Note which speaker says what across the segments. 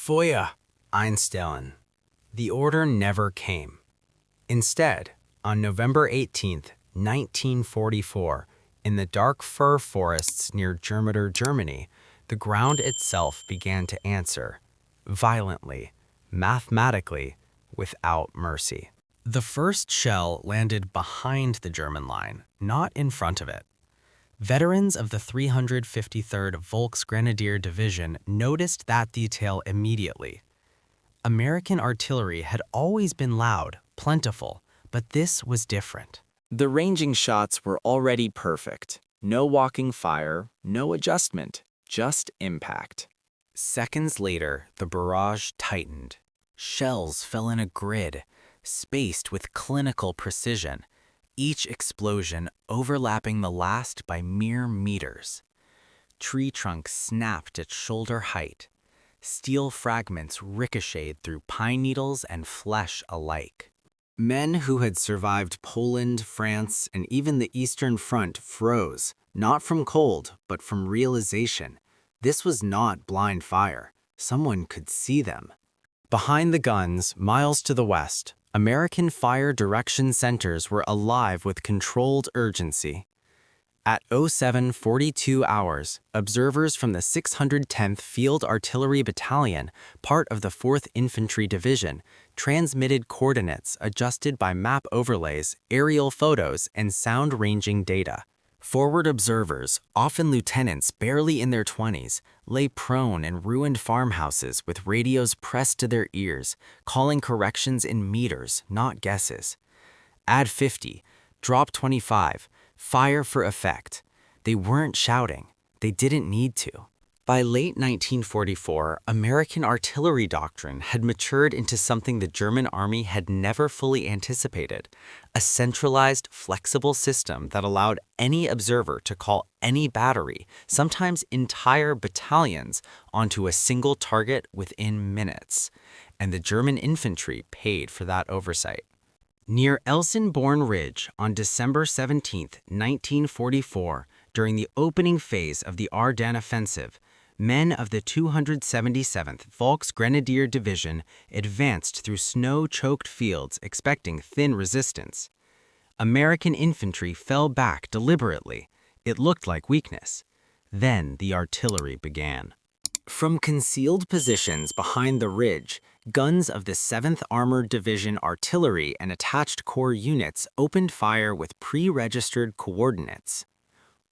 Speaker 1: Feuer, einstellen. The order never came. Instead, on November 18, 1944, in the dark fir forests near Germany, Germany, the ground itself began to answer, violently, mathematically, without mercy. The first shell landed behind the German line, not in front of it. Veterans of the 353rd Volksgrenadier Division noticed that detail immediately. American artillery had always been loud, plentiful, but this was different.
Speaker 2: The ranging shots were already perfect. No walking fire, no adjustment, just impact.
Speaker 1: Seconds later, the barrage tightened. Shells fell in a grid, spaced with clinical precision, each explosion overlapping the last by mere meters. Tree trunks snapped at shoulder height. Steel fragments ricocheted through pine needles and flesh alike. Men who had survived Poland, France, and even the Eastern Front froze, not from cold, but from realization. This was not blind fire. Someone could see them. Behind the guns, miles to the west, American fire direction centers were alive with controlled urgency. At 07:42 hours, observers from the 610th Field Artillery Battalion, part of the 4th Infantry Division, transmitted coordinates adjusted by map overlays, aerial photos, and sound-ranging data. Forward observers, often lieutenants barely in their 20s, lay prone in ruined farmhouses with radios pressed to their ears, calling corrections in meters, not guesses. Add 50, drop 25, fire for effect. They weren't shouting. They didn't need to. By late 1944, American artillery doctrine had matured into something the German army had never fully anticipated, a centralized, flexible system that allowed any observer to call any battery, sometimes entire battalions, onto a single target within minutes. And the German infantry paid for that oversight. Near Elsenborn Ridge on December 17, 1944, during the opening phase of the Ardennes offensive, men of the 277th Volksgrenadier Division advanced through snow-choked fields expecting thin resistance. American infantry fell back deliberately. It looked like weakness. Then the artillery began. From concealed positions behind the ridge, guns of the 7th Armored Division artillery and attached corps units opened fire with pre-registered coordinates.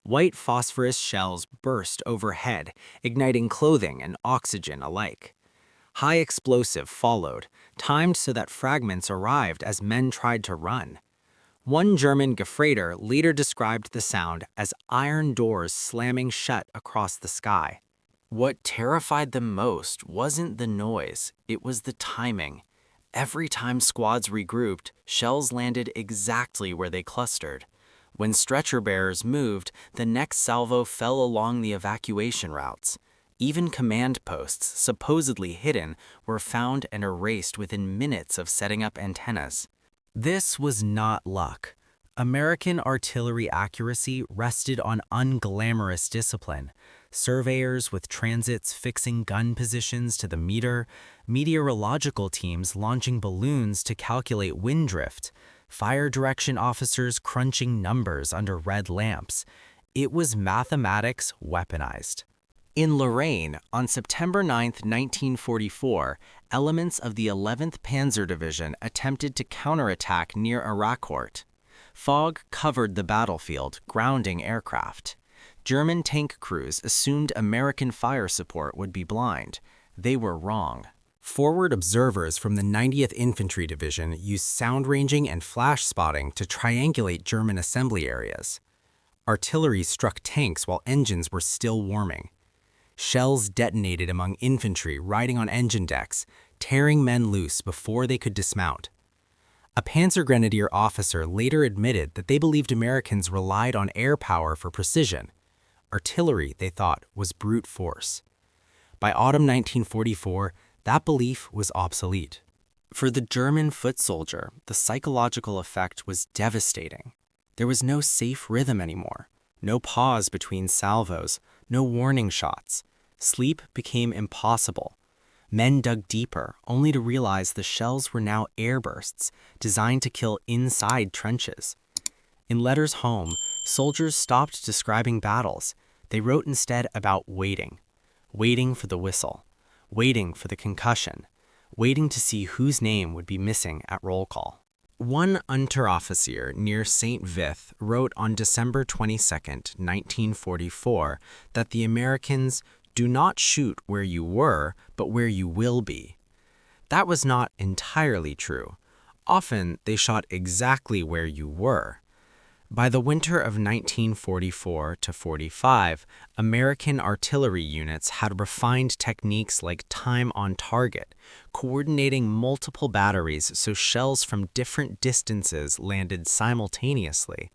Speaker 1: White phosphorus shells burst overhead, igniting clothing and oxygen alike. High explosive followed, timed so that fragments arrived as men tried to run. One German Gefreiter later described the sound as iron doors slamming shut across the sky. What terrified them most wasn't the noise, it was the timing. Every time squads regrouped, shells landed exactly where they clustered. When stretcher bearers moved, the next salvo fell along the evacuation routes. Even command posts, supposedly hidden, were found and erased within minutes of setting up antennas. This was not luck. American artillery accuracy rested on unglamorous discipline. Surveyors with transits fixing gun positions to the meter, meteorological teams launching balloons to calculate wind drift, fire direction officers crunching numbers under red lamps. It was mathematics weaponized. In Lorraine, on September 9, 1944, elements of the 11th Panzer Division attempted to counterattack near Aracourt. Fog covered the battlefield, grounding aircraft. German tank crews assumed American fire support would be blind. They were wrong. Forward observers from the 90th Infantry Division used sound ranging and flash spotting to triangulate German assembly areas. Artillery struck tanks while engines were still warming. Shells detonated among infantry riding on engine decks, tearing men loose before they could dismount. A Panzer Grenadier officer later admitted that they believed Americans relied on air power for precision. Artillery, they thought, was brute force. By autumn 1944, that belief was obsolete. For the German foot soldier, the psychological effect was devastating. There was no safe rhythm anymore, no pause between salvos, no warning shots. Sleep became impossible. Men dug deeper, only to realize the shells were now airbursts, designed to kill inside trenches. In letters home, soldiers stopped describing battles. They wrote instead about waiting. Waiting for the whistle. Waiting for the concussion. Waiting to see whose name would be missing at roll call. One Unteroffizier near St. Vith wrote on December 22, 1944, that the Americans do not shoot where you were, but where you will be. That was not entirely true. Often, they shot exactly where you were. By the winter of 1944 to 45, American artillery units had refined techniques like time on target, coordinating multiple batteries so shells from different distances landed simultaneously.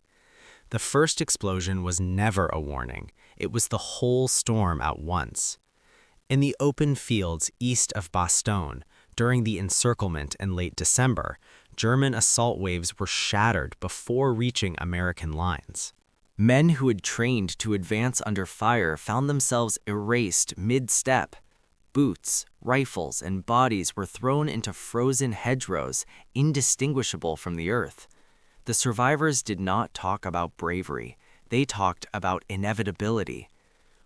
Speaker 1: The first explosion was never a warning. It was the whole storm at once. In the open fields east of Bastogne, during the encirclement in late December, German assault waves were shattered before reaching American lines. Men who had trained to advance under fire found themselves erased mid-step. Boots, rifles, and bodies were thrown into frozen hedgerows, indistinguishable from the earth. The survivors did not talk about bravery. They talked about inevitability.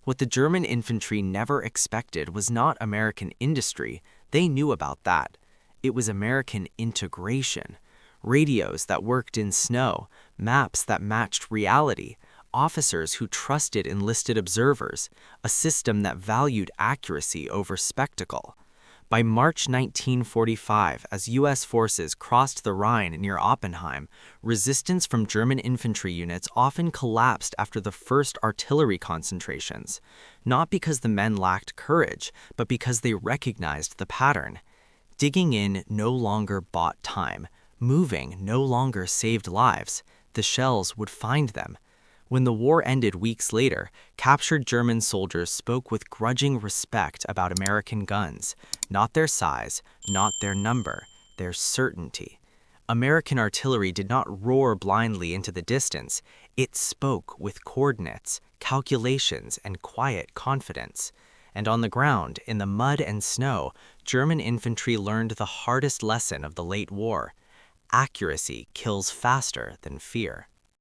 Speaker 1: What the German infantry never expected was not American industry. They knew about that. It was American integration. Radios that worked in snow, maps that matched reality, officers who trusted enlisted observers, a system that valued accuracy over spectacle. By March 1945, as U.S. forces crossed the Rhine near Oppenheim, resistance from German infantry units often collapsed after the first artillery concentrations, not because the men lacked courage, but because they recognized the pattern. Digging in no longer bought time. Moving no longer saved lives. The shells would find them. When the war ended weeks later, captured German soldiers spoke with grudging respect about American guns, not their size, not their number, their certainty. American artillery did not roar blindly into the distance. It spoke with coordinates, calculations, and quiet confidence. And on the ground, in the mud and snow, German infantry learned the hardest lesson of the late war. Accuracy kills faster than fear.